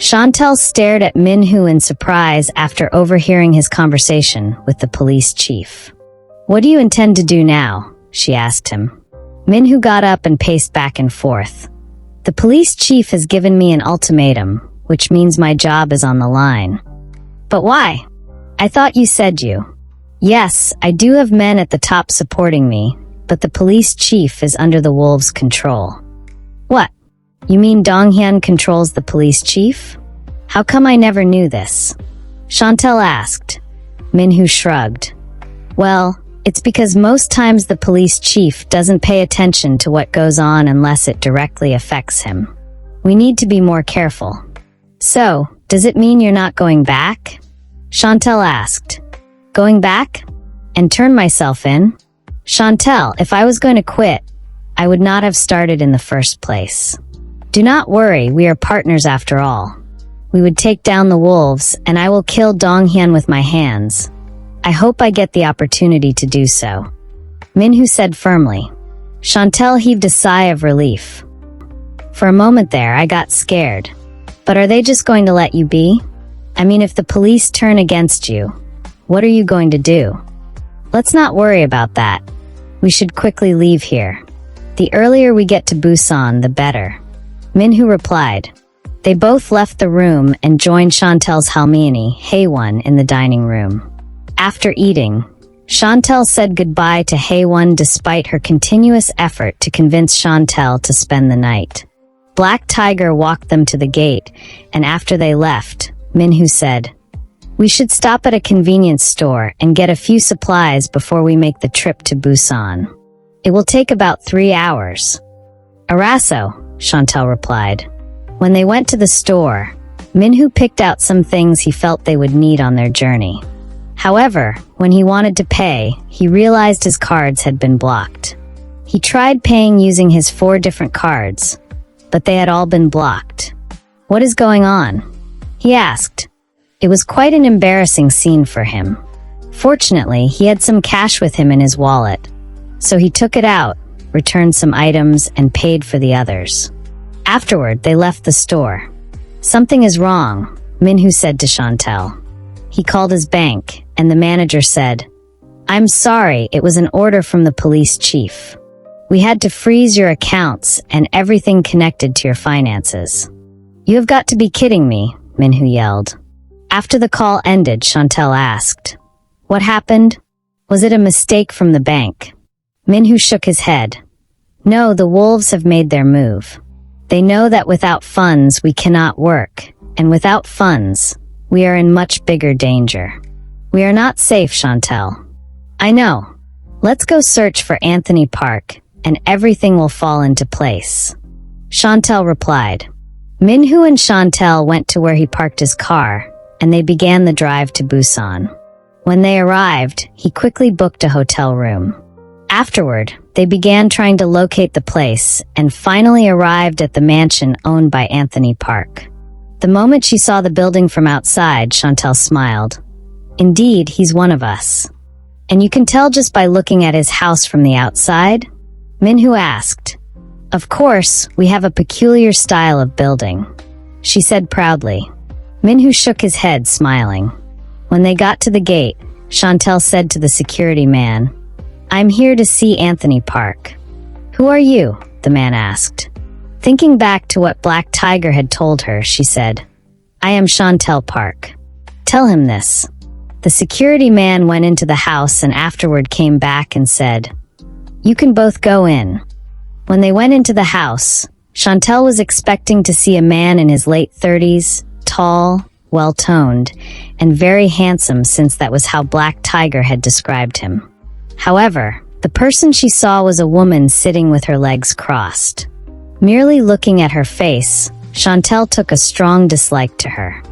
Shantel stared at Min-hoo in surprise after overhearing his conversation with the police chief. "What do you intend to do now?" she asked him. Min-hoo got up and paced back and forth. "The police chief has given me an ultimatum, which means my job is on the line." "But why? I thought you said you..." "Yes, I do have men at the top supporting me, but the police chief is under the wolves' control." "What? You mean Dong-hyun controls the police chief? How come I never knew this?" Shantel asked. Min-hoo shrugged. "Well, it's because most times the police chief doesn't pay attention to what goes on unless it directly affects him. We need to be more careful." "So, does it mean you're not going back?" Shantel asked. "Going back? And turn myself in?" "Shantel, if I was going to quit, I would not have started in the first place. Do not worry, we are partners after all. We would take down the wolves, and I will kill Dong-hyun with my hands. I hope I get the opportunity to do so," Min-hoo said firmly. Shantel heaved a sigh of relief. "For a moment there, I got scared. But are they just going to let you be? I mean, if the police turn against you, what are you going to do?" "Let's not worry about that. We should quickly leave here. The earlier we get to Busan, the better," Min-hoo replied. They both left the room and joined Shantel's Halmini, Haewon, in the dining room. After eating, Shantel said goodbye to Haewon despite her continuous effort to convince Shantel to spend the night. Black Tiger walked them to the gate, and after they left, Min-hoo said, "We should stop at a convenience store and get a few supplies before we make the trip to Busan. It will take about 3 hours." "Arasso," Shantel replied. When they went to the store, Min-hoo picked out some things he felt they would need on their journey. However, when he wanted to pay, he realized his cards had been blocked. He tried paying using his 4 different cards, but they had all been blocked. "What is going on?" he asked. It was quite an embarrassing scene for him. Fortunately, he had some cash with him in his wallet, so he took it out, returned some items, and paid for the others. Afterward, they left the store. "Something is wrong," Min-hoo said to Shantel. He called his bank, and the manager said, "I'm sorry, it was an order from the police chief. We had to freeze your accounts and everything connected to your finances." "You have got to be kidding me," Min-hoo yelled. After the call ended, Shantel asked, "What happened? Was it a mistake from the bank?" Min-hoo shook his head. "No, the wolves have made their move. They know that without funds we cannot work, and without funds, we are in much bigger danger. We are not safe, Shantel." "I know. Let's go search for Anthony Park, and everything will fall into place," Shantel replied. Min-hoo and Shantel went to where he parked his car, and they began the drive to Busan. When they arrived, he quickly booked a hotel room. Afterward, they began trying to locate the place and finally arrived at the mansion owned by Anthony Park. The moment she saw the building from outside, Shantel smiled. "Indeed, he's one of us." "And you can tell just by looking at his house from the outside?" Min-hoo asked. "Of course, we have a peculiar style of building," she said proudly. Min-hoo shook his head, smiling. When they got to the gate, Shantel said to the security man, "I'm here to see Anthony Park." "Who are you?" the man asked. Thinking back to what Black Tiger had told her, she said, "I am Shantel Park. Tell him this." The security man went into the house and afterward came back and said, "You can both go in." When they went into the house, Shantel was expecting to see a man in his late 30s, tall, well-toned, and very handsome, since that was how Black Tiger had described him. However, the person she saw was a woman sitting with her legs crossed. Merely looking at her face, Shantel took a strong dislike to her.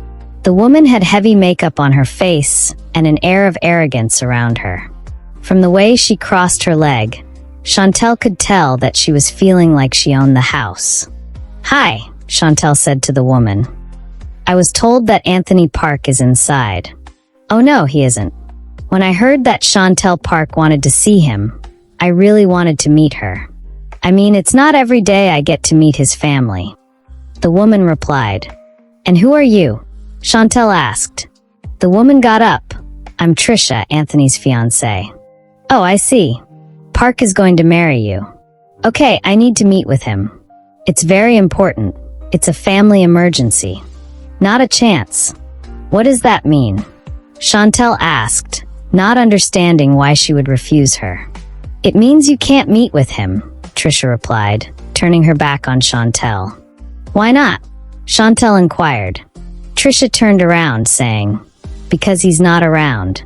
The woman had heavy makeup on her face and an air of arrogance around her. From the way she crossed her leg, Shantel could tell that she was feeling like she owned the house. "Hi," Shantel said to the woman. "I was told that Anthony Park is inside." "Oh no, he isn't. When I heard that Shantel Park wanted to see him, I really wanted to meet her. I mean, it's not every day I get to meet his family," the woman replied. And who are you? Shantel asked. The woman got up. I'm Trisha, Anthony's fiancée. Oh, I see. Park is going to marry you. Okay, I need to meet with him. It's very important. It's a family emergency. Not a chance. What does that mean? Shantel asked, not understanding why she would refuse her. It means you can't meet with him, Trisha replied, turning her back on Shantel. Why not? Shantel inquired. Trisha turned around, saying, because he's not around.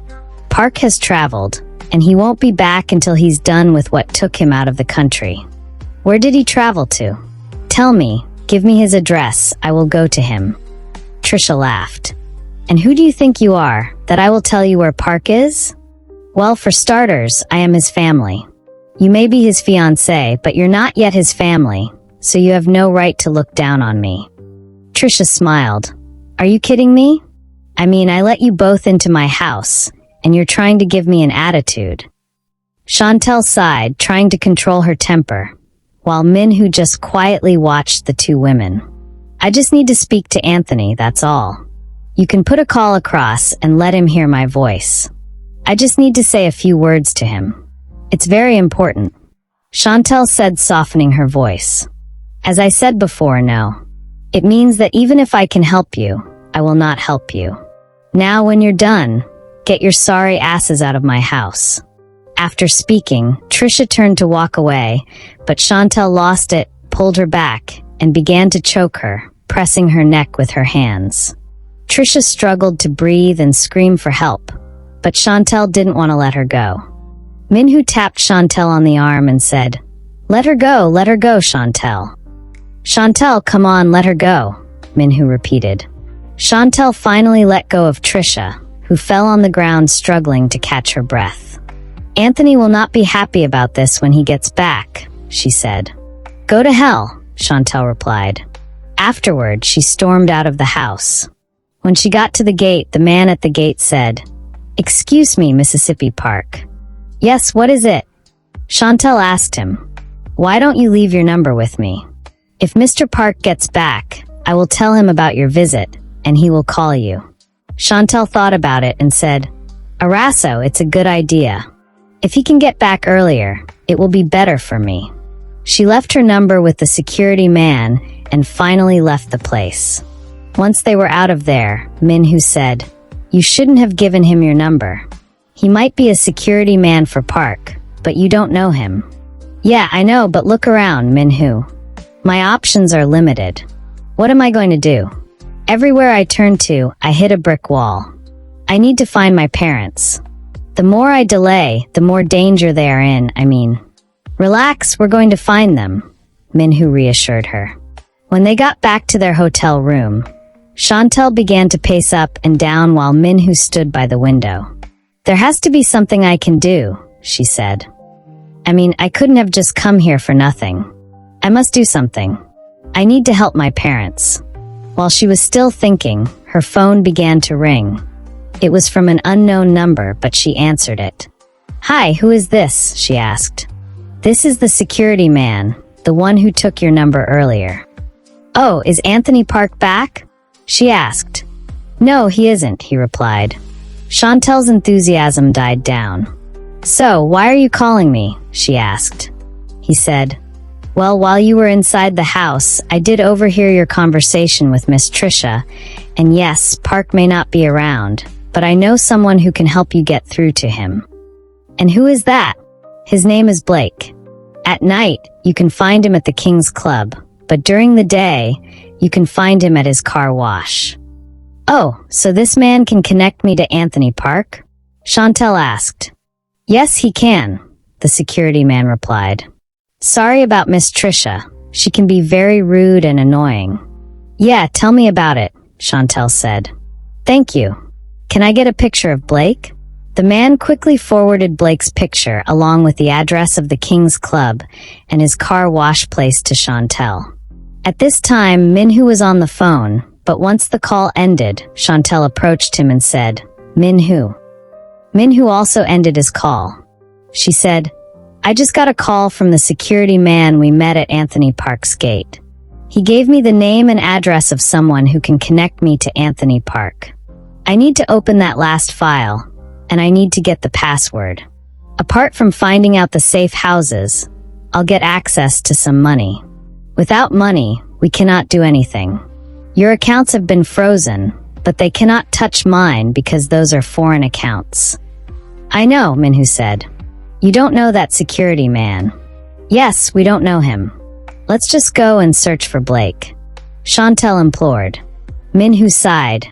Park has traveled, and he won't be back until he's done with what took him out of the country. Where did he travel to? Tell me, give me his address, I will go to him. Trisha laughed. And who do you think you are, that I will tell you where Park is? Well, for starters, I am his family. You may be his fiancé, but you're not yet his family, so you have no right to look down on me. Trisha smiled. Are you kidding me? I mean, I let you both into my house, and you're trying to give me an attitude. Shantel sighed, trying to control her temper, while Min-hoo just quietly watched the two women. I just need to speak to Anthony, that's all. You can put a call across and let him hear my voice. I just need to say a few words to him. It's very important. Shantel said, softening her voice. As I said before, no. It means that even if I can help you, I will not help you. Now, when you're done, get your sorry asses out of my house. After speaking, Trisha turned to walk away, but Shantel lost it, pulled her back, and began to choke her, pressing her neck with her hands. Trisha struggled to breathe and scream for help, but Shantel didn't want to let her go. Min-hoo tapped Shantel on the arm and said, let her go, Shantel. Shantel, come on, let her go, Min-hoo repeated. Shantel finally let go of Trisha, who fell on the ground struggling to catch her breath. Anthony will not be happy about this when he gets back, she said. Go to hell, Shantel replied. Afterward, she stormed out of the house. When she got to the gate, the man at the gate said, Excuse me, Mississippi Park. Yes, what is it? Shantel asked him, Why don't you leave your number with me? If Mr. Park gets back, I will tell him about your visit, and he will call you. Shantel thought about it and said, Arasso, it's a good idea. If he can get back earlier, it will be better for me. She left her number with the security man and finally left the place. Once they were out of there, Min-hoo said, You shouldn't have given him your number. He might be a security man for Park, but you don't know him. Yeah, I know, but look around, Min-hoo. My options are limited. What am I going to do? Everywhere I turn to, I hit a brick wall. I need to find my parents. The more I delay, the more danger they are in, Relax, we're going to find them, Min-hoo reassured her. When they got back to their hotel room, Shantel began to pace up and down while Min-hoo stood by the window. There has to be something I can do, she said. I couldn't have just come here for nothing. I must do something. I need to help my parents. While she was still thinking, her phone began to ring. It was from an unknown number, but she answered it. Hi, who is this? She asked. This is the security man, the one who took your number earlier. Oh, is Anthony Park back? She asked. No, he isn't, he replied. Shantel's enthusiasm died down. So, why are you calling me? She asked. He said, Well, while you were inside the house, I did overhear your conversation with Miss Trisha, and yes, Park may not be around, but I know someone who can help you get through to him. And who is that? His name is Blake. At night, you can find him at the King's Club, but during the day, you can find him at his car wash. Oh, so this man can connect me to Anthony Park? Shantel asked. Yes, he can, the security man replied. Sorry about Miss Trisha. She can be very rude and annoying. Yeah, tell me about it, Shantel said. Thank you. Can I get a picture of Blake? The man quickly forwarded Blake's picture along with the address of the King's Club and his car wash place to Shantel. At this time, Min-hoo was on the phone, but once the call ended, Shantel approached him and said, Min-hoo. Min-hoo also ended his call. She said, I just got a call from the security man we met at Anthony Park's gate. He gave me the name and address of someone who can connect me to Anthony Park. I need to open that last file, and I need to get the password. Apart from finding out the safe houses, I'll get access to some money. Without money, we cannot do anything. Your accounts have been frozen, but they cannot touch mine because those are foreign accounts. I know, Min-hoo said. You don't know that security man. Yes, we don't know him. Let's just go and search for Blake. Shantel implored. Min-hoo sighed.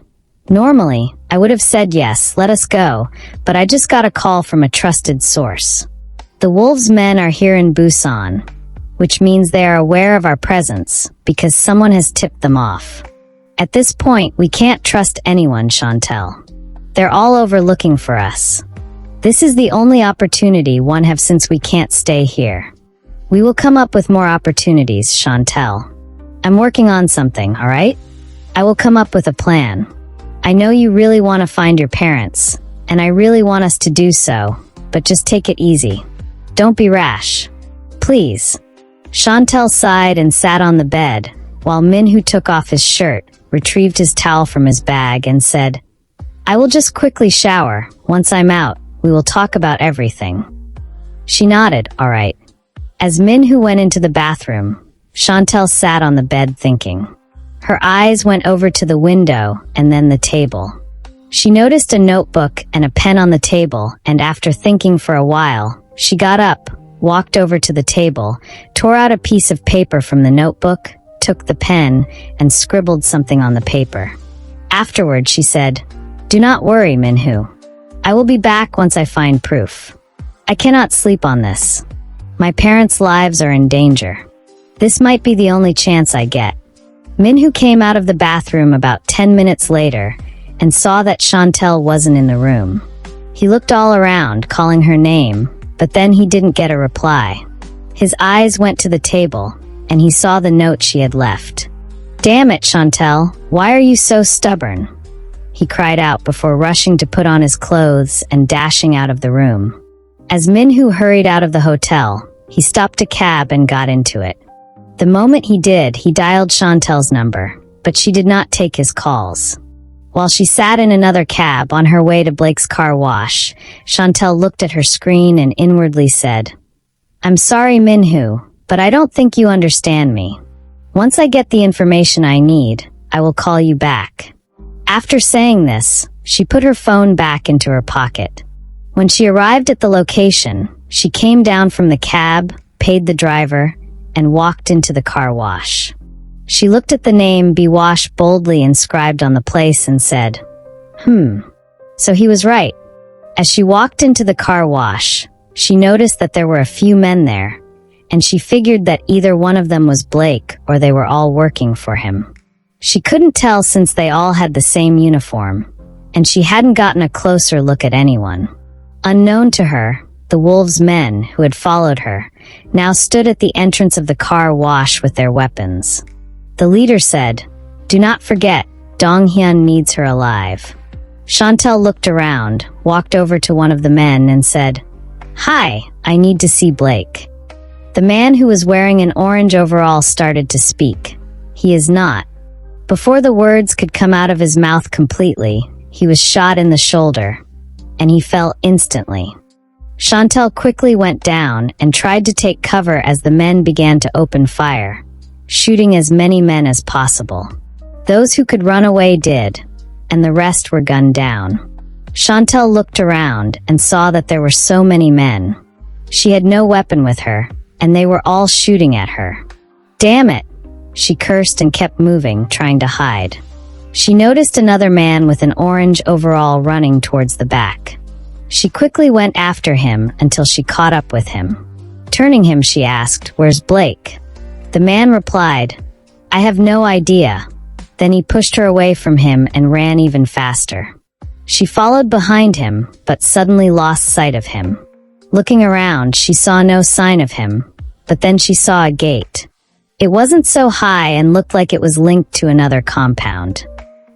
Normally, I would have said yes, let us go, but I just got a call from a trusted source. The Wolves' men are here in Busan, which means they are aware of our presence because someone has tipped them off. At this point, we can't trust anyone, Shantel. They're all over looking for us. This is the only opportunity one have since we can't stay here. We will come up with more opportunities, Shantel. I'm working on something, all right? I will come up with a plan. I know you really want to find your parents, and I really want us to do so, but just take it easy. Don't be rash. Please. Shantel sighed and sat on the bed, while Min-hoo took off his shirt, retrieved his towel from his bag, and said, I will just quickly shower. Once I'm out, we will talk about everything. She nodded, all right. As Min-hoo went into the bathroom, Shantel sat on the bed thinking. Her eyes went over to the window and then the table. She noticed a notebook and a pen on the table, and after thinking for a while, she got up, walked over to the table, tore out a piece of paper from the notebook, took the pen, and scribbled something on the paper. Afterward, she said, Do not worry, Min-hoo. I will be back once I find proof. I cannot sleep on this. My parents' lives are in danger. This might be the only chance I get. Min-hoo came out of the bathroom about 10 minutes later and saw that Shantel wasn't in the room. He looked all around, calling her name, but then he didn't get a reply. His eyes went to the table, and he saw the note she had left. Damn it, Shantel, why are you so stubborn? He cried out before rushing to put on his clothes and dashing out of the room. As Min-hoo hurried out of the hotel, he stopped a cab and got into it. The moment he did, he dialed Shantel's number, but she did not take his calls. While she sat in another cab on her way to Blake's car wash, Shantel looked at her screen and inwardly said, I'm sorry, Min-hoo, but I don't think you understand me. Once I get the information I need, I will call you back. After saying this, she put her phone back into her pocket. When she arrived at the location, she came down from the cab, paid the driver, and walked into the car wash. She looked at the name Be Wash boldly inscribed on the place and said, So he was right. As she walked into the car wash, she noticed that there were a few men there, and she figured that either one of them was Blake or they were all working for him. She couldn't tell since they all had the same uniform, and she hadn't gotten a closer look at anyone. Unknown to her, the Wolves' men, who had followed her, now stood at the entrance of the car wash with their weapons. The leader said, Do not forget, Dong-hyun needs her alive. Shantel looked around, walked over to one of the men and said, Hi, I need to see Blake. The man who was wearing an orange overall started to speak. He is not. Before the words could come out of his mouth completely, he was shot in the shoulder, and he fell instantly. Shantel quickly went down and tried to take cover as the men began to open fire, shooting as many men as possible. Those who could run away did, and the rest were gunned down. Shantel looked around and saw that there were so many men. She had no weapon with her, and they were all shooting at her. Damn it! She cursed and kept moving, trying to hide. She noticed another man with an orange overall running towards the back. She quickly went after him until she caught up with him. Turning him, she asked, Where's Blake? The man replied, I have no idea. Then he pushed her away from him and ran even faster. She followed behind him, but suddenly lost sight of him. Looking around, she saw no sign of him, but then she saw a gate. It wasn't so high and looked like it was linked to another compound.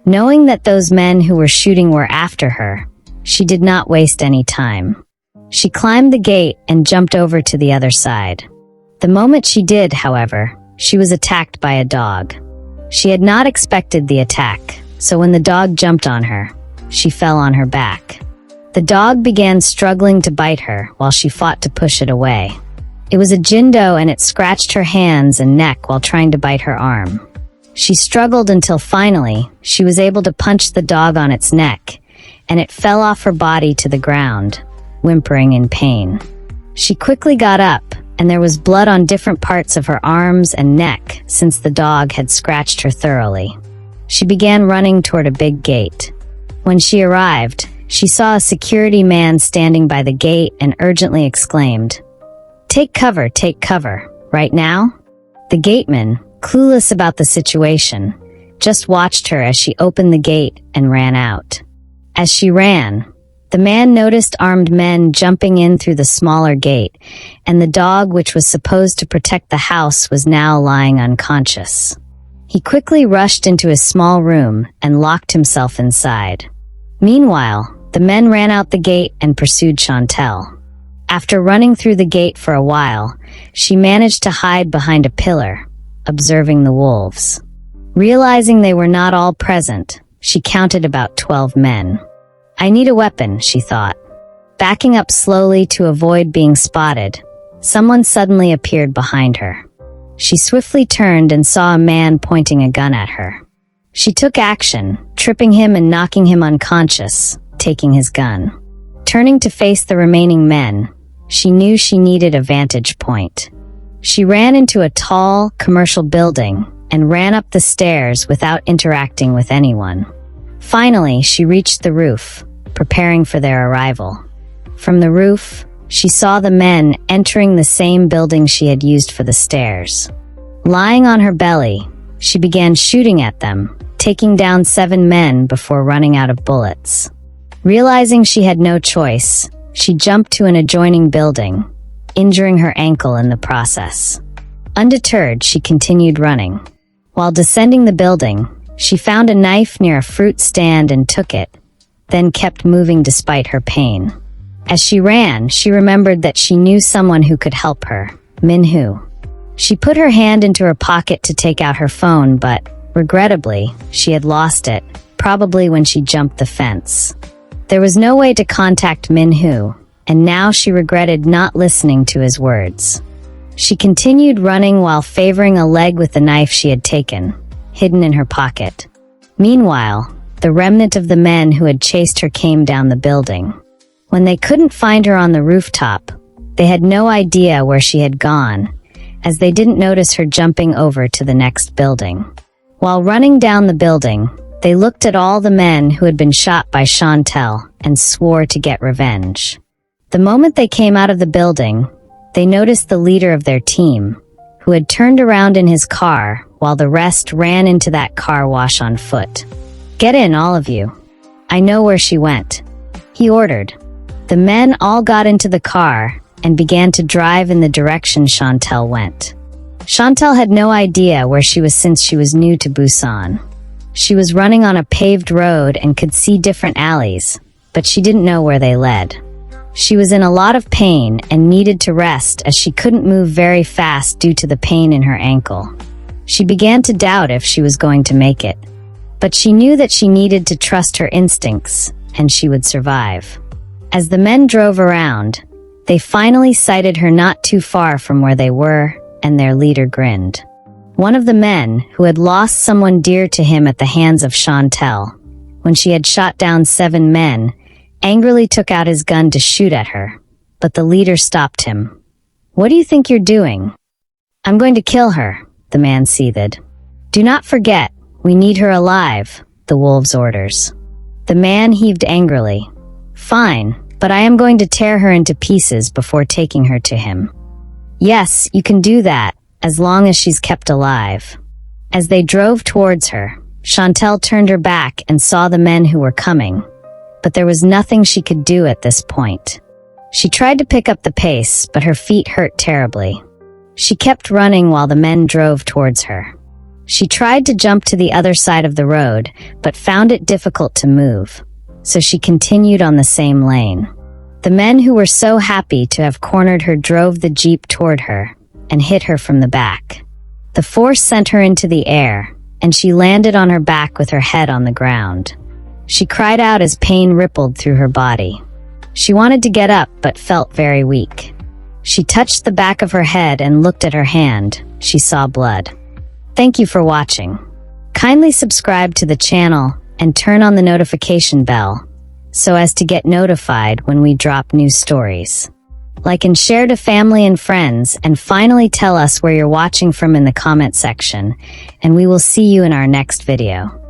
Knowing that those men who were shooting were after her, she did not waste any time. She climbed the gate and jumped over to the other side. The moment she did, however, she was attacked by a dog. She had not expected the attack, so when the dog jumped on her, she fell on her back. The dog began struggling to bite her while she fought to push it away. It was a Jindo and it scratched her hands and neck while trying to bite her arm. She struggled until finally, she was able to punch the dog on its neck, and it fell off her body to the ground, whimpering in pain. She quickly got up, and there was blood on different parts of her arms and neck since the dog had scratched her thoroughly. She began running toward a big gate. When she arrived, she saw a security man standing by the gate and urgently exclaimed, take cover, right now?" The gateman, clueless about the situation, just watched her as she opened the gate and ran out. As she ran, the man noticed armed men jumping in through the smaller gate, and the dog, which was supposed to protect the house, was now lying unconscious. He quickly rushed into his small room and locked himself inside. Meanwhile, the men ran out the gate and pursued Shantel. After running through the gate for a while, she managed to hide behind a pillar, observing the wolves. Realizing they were not all present, she counted about 12 men. "I need a weapon," she thought. Backing up slowly to avoid being spotted, someone suddenly appeared behind her. She swiftly turned and saw a man pointing a gun at her. She took action, tripping him and knocking him unconscious, taking his gun. Turning to face the remaining men, she knew she needed a vantage point. She ran into a tall, commercial building and ran up the stairs without interacting with anyone. Finally, she reached the roof, preparing for their arrival. From the roof, she saw the men entering the same building she had used for the stairs. Lying on her belly, she began shooting at them, taking down 7 men before running out of bullets. Realizing she had no choice, she jumped to an adjoining building, injuring her ankle in the process. Undeterred, she continued running. While descending the building, she found a knife near a fruit stand and took it, then kept moving despite her pain. As she ran, she remembered that she knew someone who could help her, Min-hoo. She put her hand into her pocket to take out her phone, but, regrettably, she had lost it, probably when she jumped the fence. There was no way to contact Min-hoo, and now she regretted not listening to his words. She continued running while favoring a leg with the knife she had taken, hidden in her pocket. Meanwhile, the remnant of the men who had chased her came down the building. When they couldn't find her on the rooftop, they had no idea where she had gone, as they didn't notice her jumping over to the next building. While running down the building, they looked at all the men who had been shot by Shantel and swore to get revenge. The moment they came out of the building, they noticed the leader of their team, who had turned around in his car while the rest ran into that car wash on foot. "Get in, all of you. I know where she went," he ordered. The men all got into the car and began to drive in the direction Shantel went. Shantel had no idea where she was since she was new to Busan. She was running on a paved road and could see different alleys, but she didn't know where they led. She was in a lot of pain and needed to rest as she couldn't move very fast due to the pain in her ankle. She began to doubt if she was going to make it, but she knew that she needed to trust her instincts and she would survive. As the men drove around, they finally sighted her not too far from where they were, and their leader grinned. One of the men, who had lost someone dear to him at the hands of Shantel, when she had shot down 7 men, angrily took out his gun to shoot at her, but the leader stopped him. "What do you think you're doing?" "I'm going to kill her," the man seethed. "Do not forget, we need her alive," the wolves' orders. The man heaved angrily. "Fine, but I am going to tear her into pieces before taking her to him." "Yes, you can do that, as long as she's kept alive." As they drove towards her, Shantel turned her back and saw the men who were coming, but there was nothing she could do at this point. She tried to pick up the pace, but her feet hurt terribly. She kept running while the men drove towards her. She tried to jump to the other side of the road, but found it difficult to move, so she continued on the same lane. The men who were so happy to have cornered her drove the jeep toward her and hit her from the back. The force sent her into the air, and she landed on her back with her head on the ground. She cried out as pain rippled through her body. She wanted to get up but felt very weak. She touched the back of her head and looked at her hand. She saw blood. Thank you for watching. Kindly subscribe to the channel and turn on the notification bell so as to get notified when we drop new stories. Like and share to family and friends, and finally tell us where you're watching from in the comment section, and we will see you in our next video.